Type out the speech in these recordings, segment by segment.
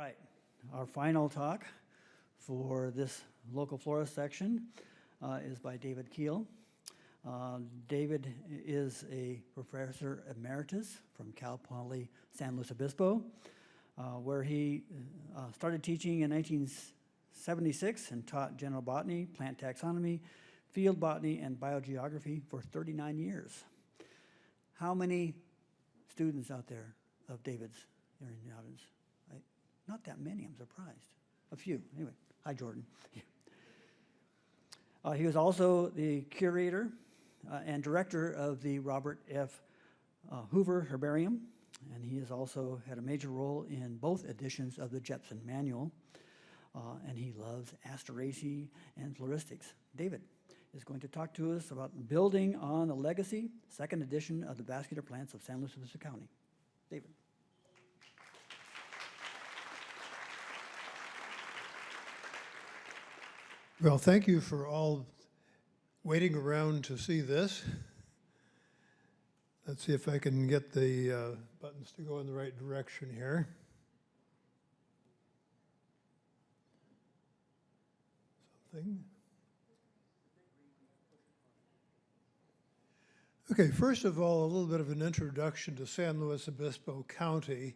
right, our final talk for this local flora section is by David Keil. David is a professor emeritus from Cal Poly San Luis Obispo, where he started teaching in 1976 and taught general botany, plant taxonomy, field botany, and biogeography for 39 years. How many students out there of David's are in the audience? Not that many, I'm surprised. A few, anyway. Hi, Jordan. He was also the curator and director of the Robert F. Hoover Herbarium, and he has also had a major role in both editions of the Jepson Manual, and he loves Asteraceae and floristics. David is going to talk to us about building on the legacy, second edition of the vascular plants of San Luis Obispo County. David. Well, thank you for all waiting around to see this. Let's see if I can get the buttons to go in the right direction here. Something. Okay, first of all, a little bit of an introduction to San Luis Obispo County.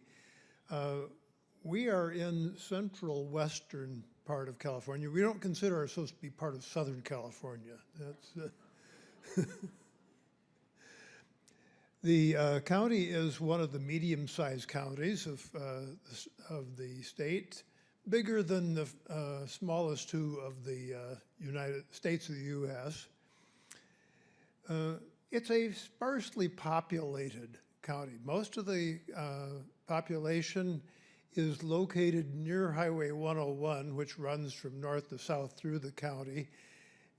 We are in central western part of California. We don't consider ourselves to be part of Southern California. That's the county is one of the medium-sized counties of the state, bigger than the smallest two of the United States of the U.S. It's a sparsely populated county. Most of the population is located near Highway 101, which runs from north to south through the county.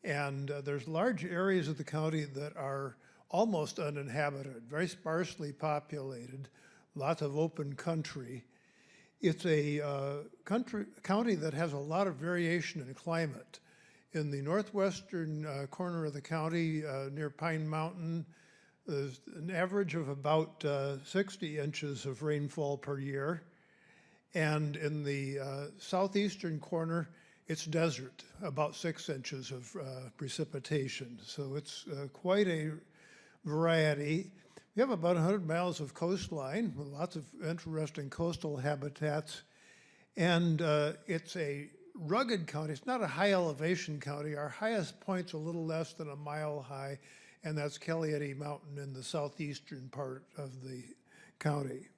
And there's large areas of the county that are almost uninhabited, very sparsely populated, lots of open country. It's a county that has a lot of variation in climate. In the northwestern corner of the county, near Pine Mountain, there's an average of about 60 inches of rainfall per year. And in the southeastern corner, it's desert, about 6 inches of precipitation. So it's quite a variety. We have about 100 miles of coastline with lots of interesting coastal habitats. And it's a rugged county. It's not a high elevation county. Our highest point's a little less than a mile high, and that's Kelly Eddy Mountain in the southeastern part of the county.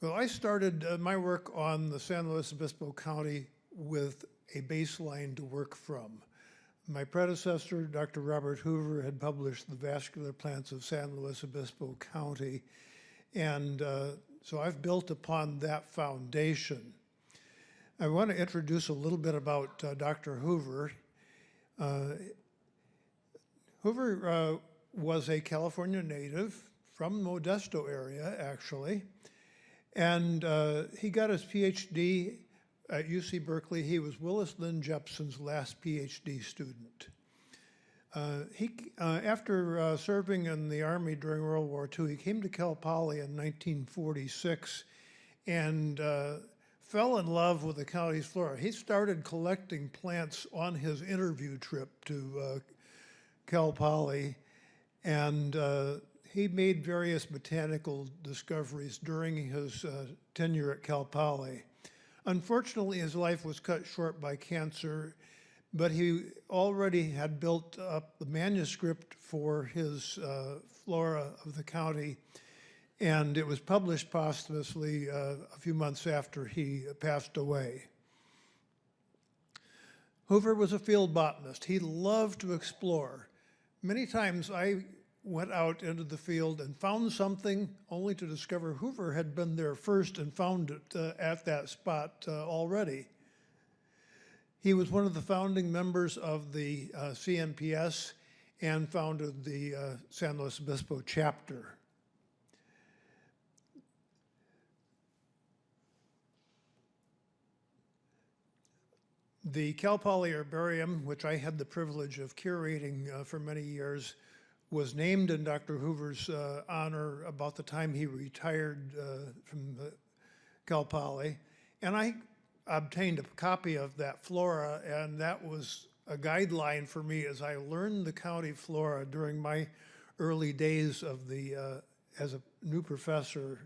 Well, I started my work on the San Luis Obispo County with a baseline to work from. My predecessor, Dr. Robert Hoover, had published the vascular plants of San Luis Obispo County, and so I've built upon that foundation. I want to introduce a little bit about Dr. Hoover. Hoover was a California native from Modesto area, actually. And he got his PhD at UC Berkeley. He was Willis Lynn Jepson's last PhD student. After serving in the Army during World War II, he came to Cal Poly in 1946 and fell in love with the county's flora. He started collecting plants on his interview trip to Cal Poly, and he made various botanical discoveries during his tenure at Cal Poly. Unfortunately, his life was cut short by cancer, but he already had built up the manuscript for his flora of the county, and it was published posthumously a few months after he passed away. Hoover was a field botanist. He loved to explore. Many times I went out into the field and found something only to discover Hoover had been there first and found it at that spot already. He was one of the founding members of the CNPS and founded the San Luis Obispo chapter. The Cal Poly Herbarium, which I had the privilege of curating for many years, was named in Dr. Hoover's honor about the time he retired from Cal Poly. And I obtained a copy of that flora, and that was a guideline for me as I learned the county flora during my early days of as a new professor.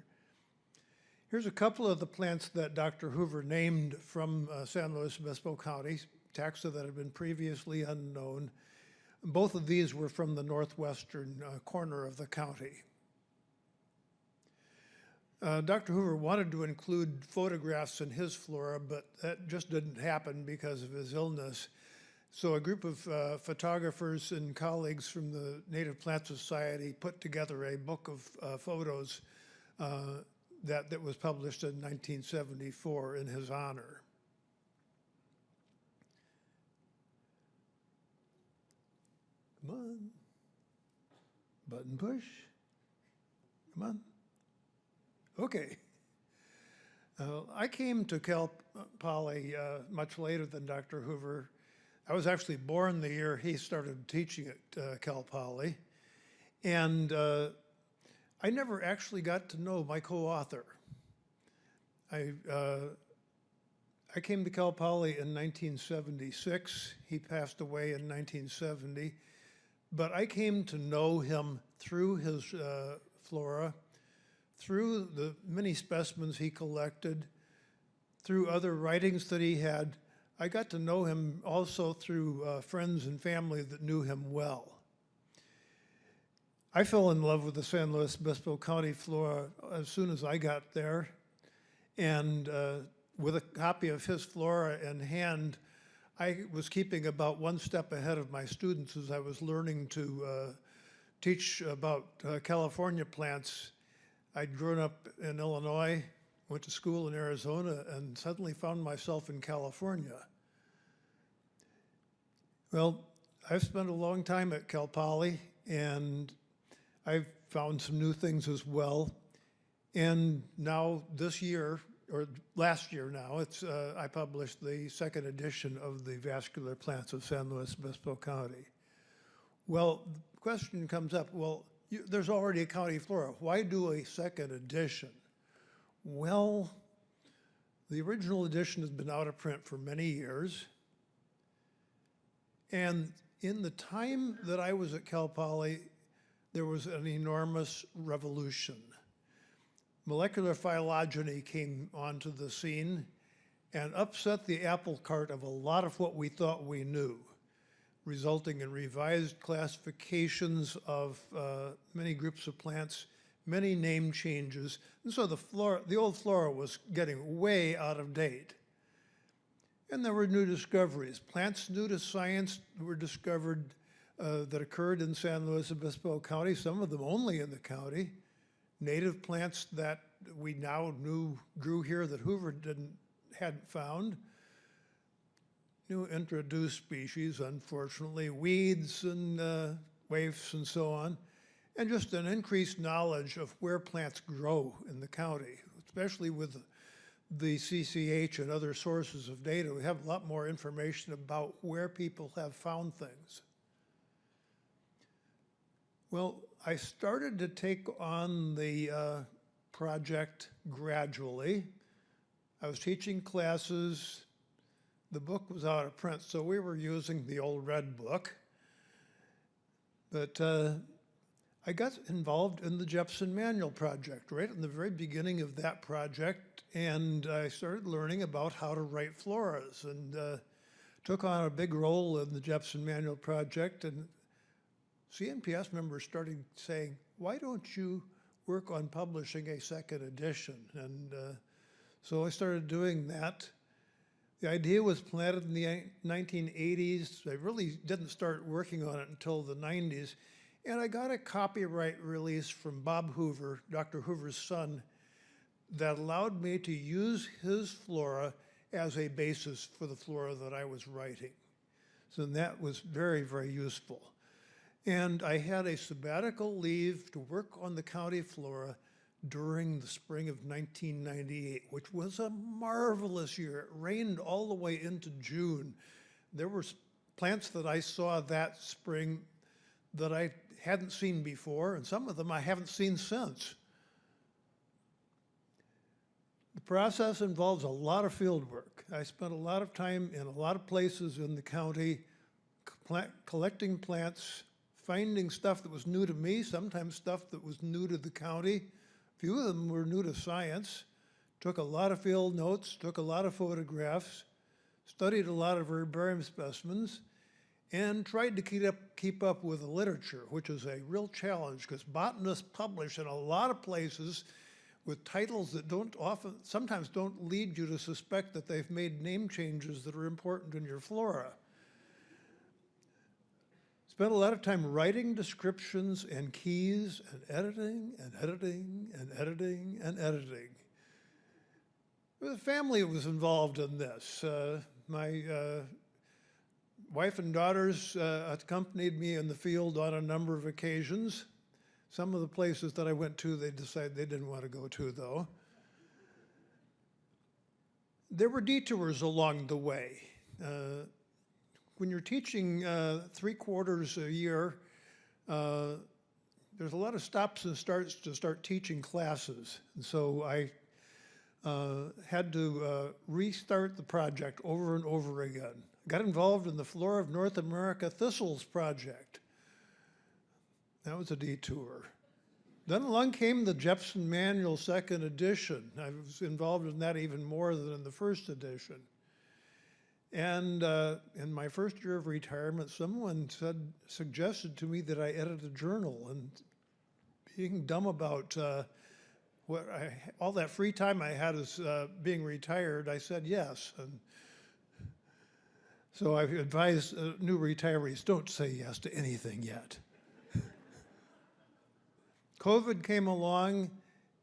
Here's a couple of the plants that Dr. Hoover named from San Luis Obispo County, taxa that had been previously unknown. Both of these were from the northwestern corner of the county. Dr. Hoover wanted to include photographs in his flora, but that just didn't happen because of his illness. So a group of photographers and colleagues from the Native Plant Society put together a book of photos that was published in 1974 in his honor. Come on. Button push. Come on. Okay. I came to Cal Poly much later than Dr. Hoover. I was actually born the year he started teaching at Cal Poly. And I never actually got to know my co-author. I came to Cal Poly in 1976. He passed away in 1970. But I came to know him through his flora, through the many specimens he collected, through other writings that he had. I got to know him also through friends and family that knew him well. I fell in love with the San Luis Obispo County flora as soon as I got there. And with a copy of his flora in hand, I was keeping about one step ahead of my students as I was learning to teach about California plants. I'd grown up in Illinois, went to school in Arizona, and suddenly found myself in California. Well, I've spent a long time at Cal Poly, and I've found some new things as well. And now this year, or last year now, I published the second edition of the Vascular Plants of San Luis Obispo County. Well, the question comes up, well, there's already a county flora. Why do a second edition? Well, the original edition has been out of print for many years. And in the time that I was at Cal Poly, there was an enormous revolution. Molecular phylogeny came onto the scene and upset the apple cart of a lot of what we thought we knew, resulting in revised classifications of many groups of plants, many name changes. And so the old flora was getting way out of date. And there were new discoveries. Plants new to science were discovered that occurred in San Luis Obispo County, some of them only in the county. Native plants that we now knew grew here that Hoover hadn't found. New introduced species, unfortunately, weeds and waifs and so on, and just an increased knowledge of where plants grow in the county, especially with the CCH and other sources of data. We have a lot more information about where people have found things. Well, I started to take on the project gradually. I was teaching classes. The book was out of print, so we were using the old red book. But I got involved in the Jepson Manual project right in the very beginning of that project, and I started learning about how to write floras and took on a big role in the Jepson Manual project. And CNPS members started saying, why don't you work on publishing a second edition? And so I started doing that. The idea was planted in the 1980s. I really didn't start working on it until the 90s. And I got a copyright release from Bob Hoover, Dr. Hoover's son, that allowed me to use his flora as a basis for the flora that I was writing. So that was very, very useful. And I had a sabbatical leave to work on the county flora during the spring of 1998, which was a marvelous year. It rained all the way into June. There were plants that I saw that spring that I hadn't seen before, and some of them I haven't seen since. The process involves a lot of field work. I spent a lot of time in a lot of places in the county collecting plants, finding stuff that was new to me, sometimes stuff that was new to the county. A few of them were new to science. Took a lot of field notes, took a lot of photographs, studied a lot of herbarium specimens, and tried to keep up with the literature, which is a real challenge because botanists publish in a lot of places with titles that sometimes don't lead you to suspect that they've made name changes that are important in your flora. Spent a lot of time writing descriptions and keys and editing and editing and editing and editing. The family was involved in this. My wife and daughters accompanied me in the field on a number of occasions. Some of the places that I went to, they decided they didn't want to go to, though. There were detours along the way. When you're teaching 3 quarters a year, there's a lot of stops and starts to start teaching classes. And so I had to restart the project over and over again. Got involved in the Flora of North America Thistles project. That was a detour. Then along came the Jepson Manual 2nd edition. I was involved in that even more than in the 1st edition. And in my first year of retirement, someone suggested to me that I edit a journal, and being dumb about all that free time I had as being retired, I said yes. And so I've advised new retirees, don't say yes to anything yet. COVID came along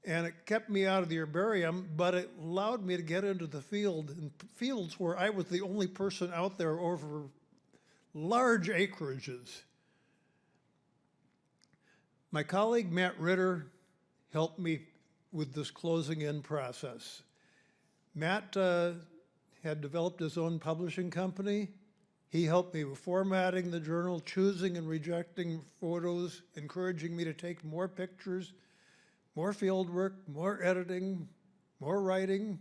and it kept me out of the herbarium, but it allowed me to get into the field, in fields where I was the only person out there over large acreages. My colleague Matt Ritter helped me with this closing in process. Matt had developed his own publishing company. He helped me with formatting the journal, choosing and rejecting photos, encouraging me to take more pictures, more field work, more editing, more writing,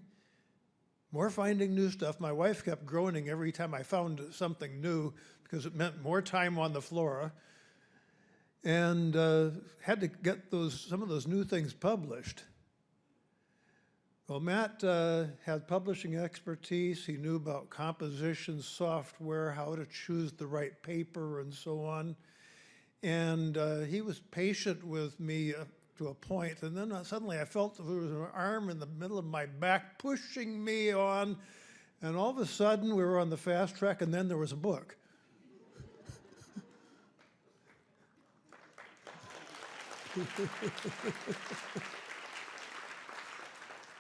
more finding new stuff. My wife kept groaning every time I found something new because it meant more time on the flora, and had to get some of those new things published. Well, Matt had publishing expertise. He knew about composition software, how to choose the right paper, and so on. And he was patient with me to a point. And then suddenly I felt there was an arm in the middle of my back pushing me on. And all of a sudden, we were on the fast track, and then there was a book.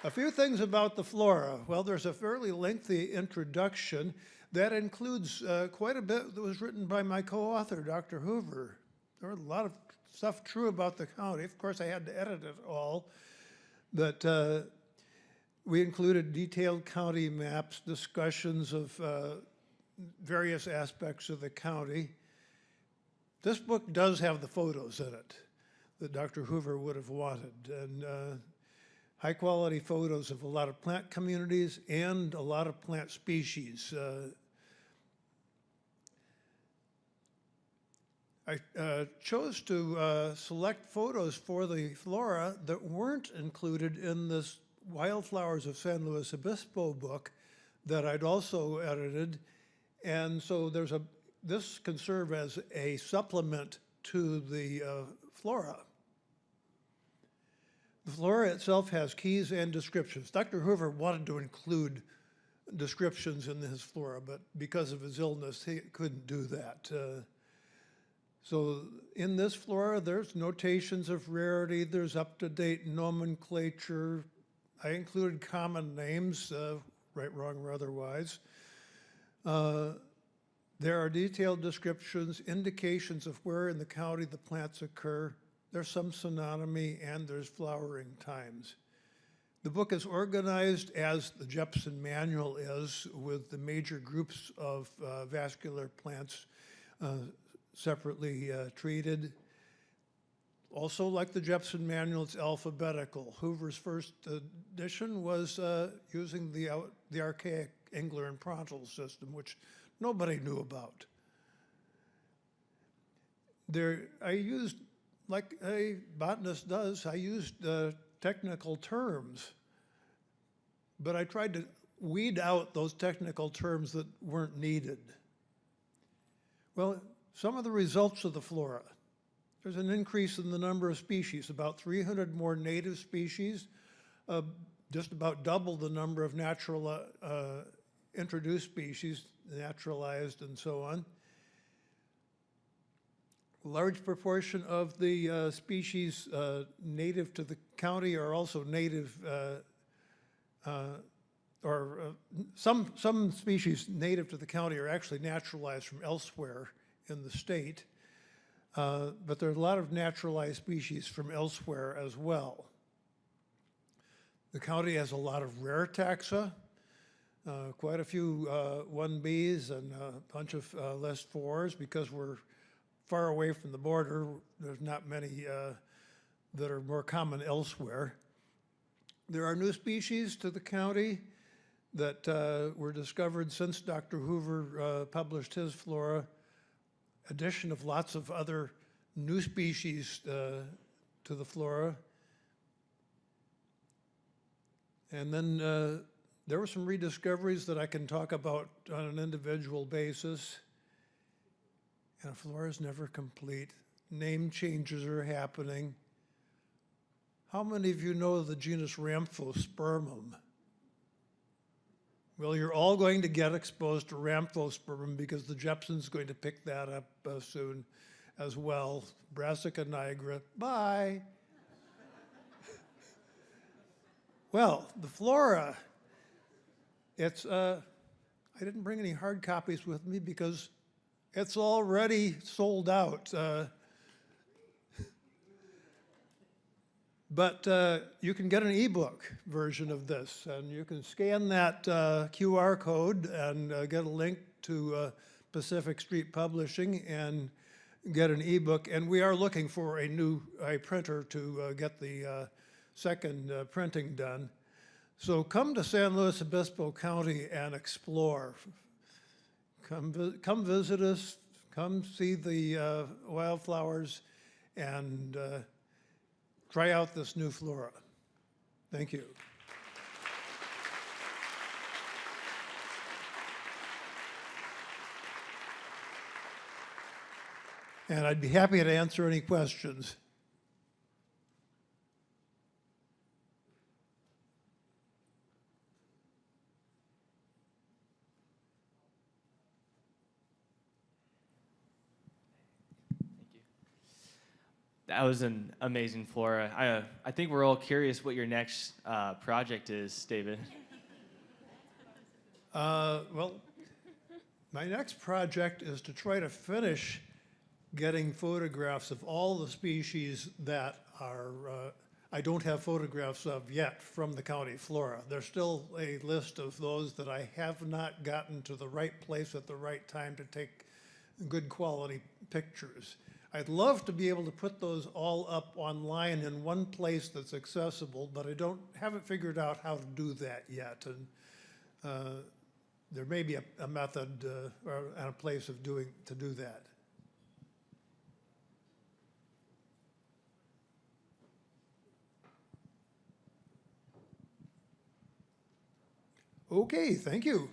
A few things about the flora. Well, there's a fairly lengthy introduction that includes quite a bit that was written by my co-author, Dr. Hoover. There were a lot of stuff true about the county. Of course, I had to edit it all, but we included detailed county maps, discussions of various aspects of the county. This book does have the photos in it that Dr. Hoover would have wanted, and high-quality photos of a lot of plant communities and a lot of plant species. I chose to select photos for the flora that weren't included in this Wildflowers of San Luis Obispo book that I'd also edited. And so this can serve as a supplement to the flora. The flora itself has keys and descriptions. Dr. Hoover wanted to include descriptions in his flora, but because of his illness, he couldn't do that. So in this flora, there's notations of rarity, there's up-to-date nomenclature. I included common names, right, wrong, or otherwise. There are detailed descriptions, indications of where in the county the plants occur. There's some synonymy, and there's flowering times. The book is organized as the Jepson Manual is, with the major groups of vascular plants separately treated. Also, like the Jepson manual, it's alphabetical. Hoover's first edition was using the archaic Engler and Prandtl system, which nobody knew about. I used, like a botanist does, I used technical terms, but I tried to weed out those technical terms that weren't needed. Well, some of the results of the flora. There's an increase in the number of species, about 300 more native species, just about double the number of natural introduced species, naturalized and so on. Large proportion of the species native to the county are also native, some species native to the county are actually naturalized from elsewhere in the state, but there are a lot of naturalized species from elsewhere as well. The county has a lot of rare taxa, quite a few 1Bs and a bunch of less 4s because we're far away from the border. There's not many that are more common elsewhere. There are new species to the county that were discovered since Dr. Hoover published his flora, addition of lots of other new species to the flora. And then there were some rediscoveries that I can talk about on an individual basis. And a flora is never complete. Name changes are happening. How many of you know the genus Ramphospermum? Well, you're all going to get exposed to Ramphospermum because the Jepson's going to pick that up soon as well. Brassica nigra, bye. Well, the flora, it's, I didn't bring any hard copies with me because it's already sold out. But you can get an ebook version of this, and you can scan that QR code and get a link to Pacific Street Publishing and get an ebook. And we are looking for a printer to get the second printing done. So come to San Luis Obispo County and explore. Come visit us, come see the wildflowers, and try out this new flora. Thank you. And I'd be happy to answer any questions. That was an amazing flora. I think we're all curious what your next project is, David. Well, my next project is to try to finish getting photographs of all the species that are I don't have photographs of yet from the county flora. There's still a list of those that I have not gotten to the right place at the right time to take good quality pictures. I'd love to be able to put those all up online in one place that's accessible, but I haven't figured out how to do that yet. And there may be a method or a place to do that. Okay, thank you.